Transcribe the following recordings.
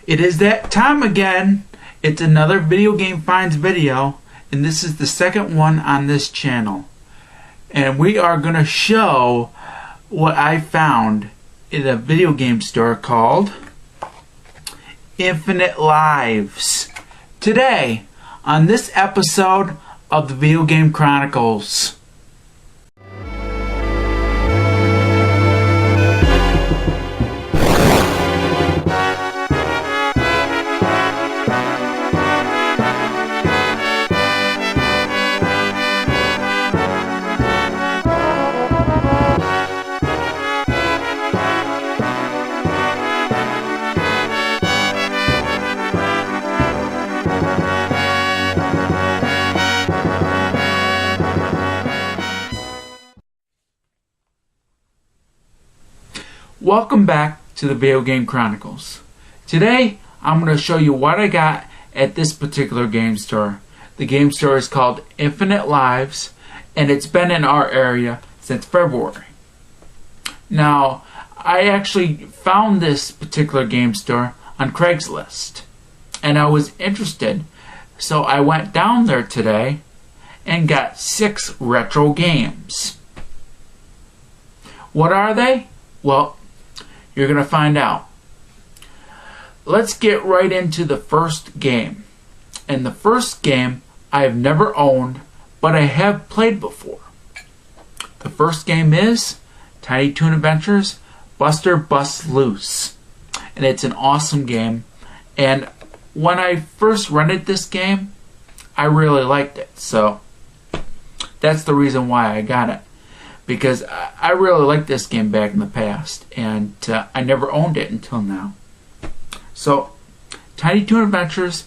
It is that time again. It's another video game finds video, and this is the second one on this channel. And we are going to show what I found in a video game store called Infinite Lives. Today, on this episode of the Video Game Chronicles. Welcome back to the Video Game Chronicles. Today, I'm going to show you what I got at this particular game store. The game store is called Infinite Lives, and it's been in our area since February. Now, I actually found this particular game store on Craigslist, and I was interested, so I went down there today and got 6 retro games. What are they? Well, you're going to find out. Let's get right into the first game. And the first game I have never owned, but I have played before. The first game is Tiny Toon Adventures Buster Busts Loose. And it's an awesome game. And when I first rented this game, I really liked it. So that's the reason why I got it. Because I really liked this game back in the past, and I never owned it until now. So, Tiny Toon Adventures,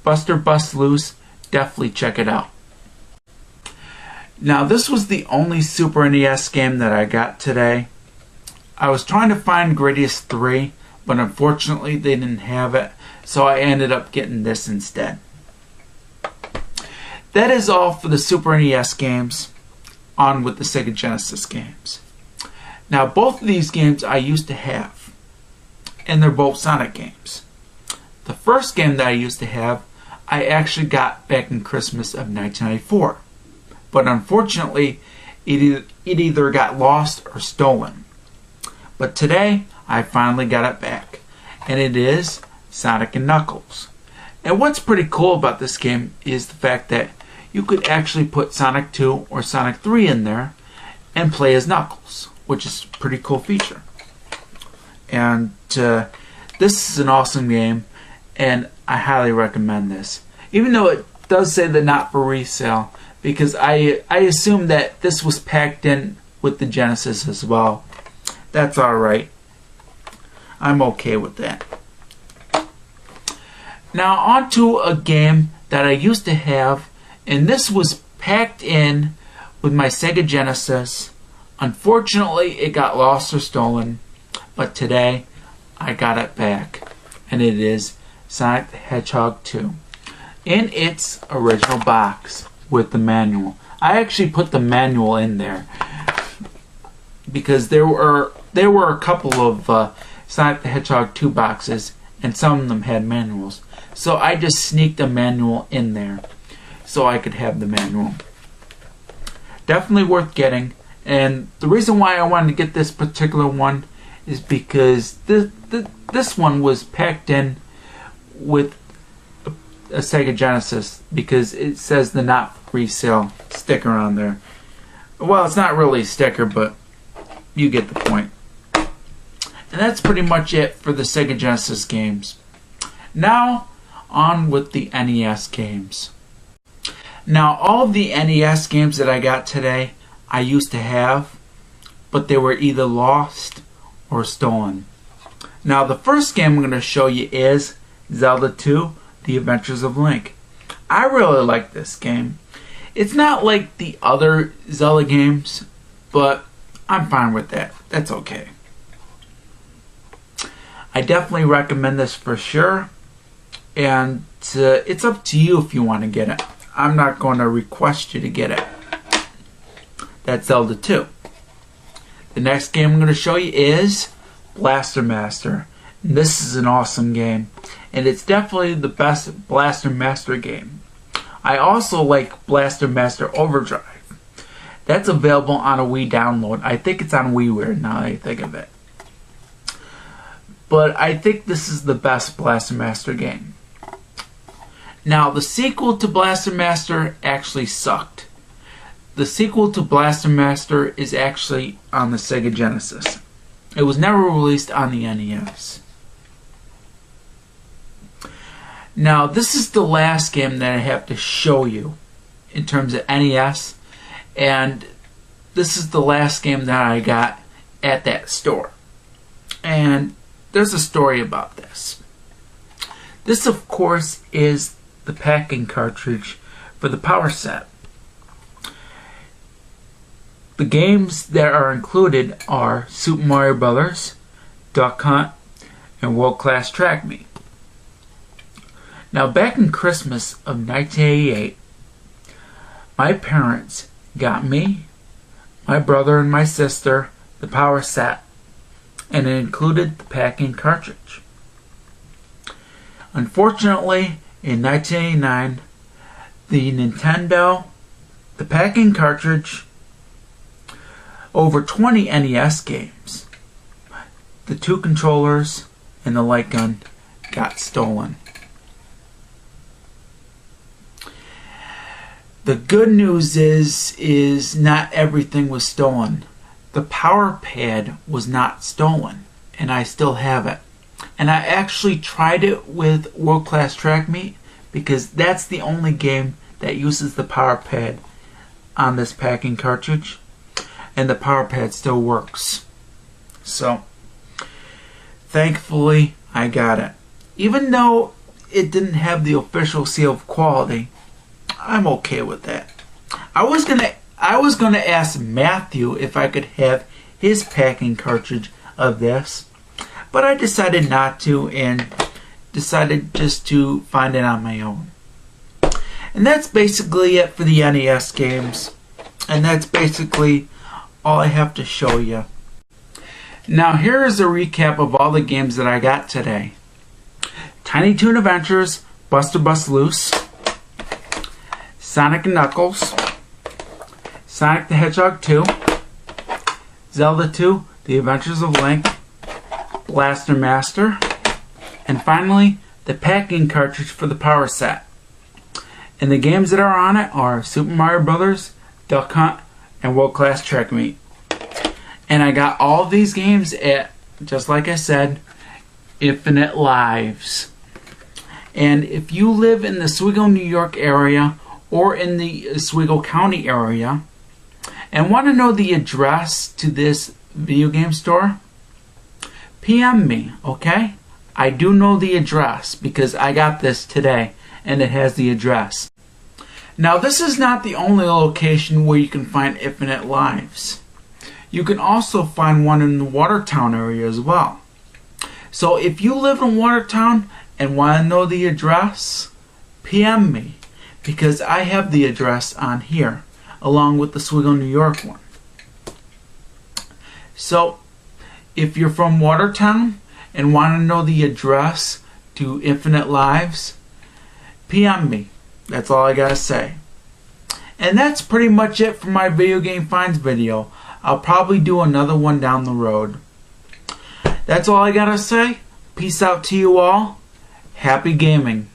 Buster Busts Loose, definitely check it out. Now, this was the only Super NES game that I got today. I was trying to find Gradius 3, but unfortunately they didn't have it, so I ended up getting this instead. That is all for the Super NES games. On with the Sega Genesis games. Now, both of these games I used to have, and they're both Sonic games. The first game that I used to have, I actually got back in Christmas of 1994, but unfortunately, it either got lost or stolen. But today, I finally got it back, and it is Sonic and Knuckles. And what's pretty cool about this game is the fact that you could actually put Sonic 2 or Sonic 3 in there and play as Knuckles, which is a pretty cool feature. And this is an awesome game, and I highly recommend this. Even though it does say that not for resale, because I assume that this was packed in with the Genesis as well. That's alright. I'm okay with that. Now on to a game that I used to have, and this was packed in with my Sega Genesis. Unfortunately, it got lost or stolen, but today I got it back, and it is Sonic the Hedgehog 2 in its original box with the manual. I actually put the manual in there because there were a couple of Sonic the Hedgehog 2 boxes, and some of them had manuals, so I just sneaked a manual in there so I could have the manual. Definitely worth getting, and the reason why I wanted to get this particular one is because this one was packed in with a Sega Genesis, because it says the not for resale sticker on there. Well, it's not really a sticker, but you get the point. And that's pretty much it for the Sega Genesis games. Now, on with the NES games. Now, all of the NES games that I got today, I used to have, but they were either lost or stolen. Now, the first game I'm going to show you is Zelda 2, The Adventures of Link. I really like this game. It's not like the other Zelda games, but I'm fine with that. That's okay. I definitely recommend this for sure, and it's up to you if you want to get it. I'm not going to request you to get it. That's Zelda 2. The next game I'm going to show you is Blaster Master. This is an awesome game, and it's definitely the best Blaster Master game. I also like Blaster Master Overdrive. That's available on a Wii download. I think it's on WiiWare now that I think of it. But I think this is the best Blaster Master game. Now, the sequel to Blaster Master actually sucked. The sequel to Blaster Master is actually on the Sega Genesis. It was never released on the NES. Now, this is the last game that I have to show you in terms of NES, and this is the last game that I got at that store. And there's a story about this. This, of course, is the packing cartridge for the Power Set. The games that are included are Super Mario Brothers, Duck Hunt, and World Class Track Meet. Now, back in Christmas of 1988, my parents got me, my brother, and my sister the Power Set, and it included the packing cartridge. Unfortunately, in 1989, the packing cartridge, over 20 NES games, the 2 controllers, and the light gun got stolen. The good news is not everything was stolen. The power pad was not stolen, and I still have it. And I actually tried it with World Class Track Meet because that's the only game that uses the power pad on this packing cartridge, and the power pad still works. So, thankfully, I got it. Even though it didn't have the official seal of quality, I'm okay with that. I was gonna ask Matthew if I could have his packing cartridge of this, but I decided not to, and decided just to find it on my own. And that's basically it for the NES games, and that's basically all I have to show you. Now here is a recap of all the games that I got today. Tiny Toon Adventures, Buster Bust Loose, Sonic & Knuckles, Sonic the Hedgehog 2, Zelda 2, The Adventures of Link, Blaster Master, and finally, the packing cartridge for the Power Set. And the games that are on it are Super Mario Brothers, Duck Hunt, and World Class Track Meet. And I got all of these games at, just like I said, Infinite Lives. And if you live in the Oswego, New York area, or in the Oswego County area, and want to know the address to this video game store, PM me, okay? I do know the address because I got this today and it has the address. Now, this is not the only location where you can find Infinite Lives. You can also find one in the Watertown area as well. So if you live in Watertown and want to know the address, PM me, because I have the address on here, along with the Oswego, New York one. So, if you're from Watertown and want to know the address to Infinite Lives, PM me. That's all I gotta say. And that's pretty much it for my video game finds video. I'll probably do another one down the road. That's all I gotta say. Peace out to you all. Happy gaming.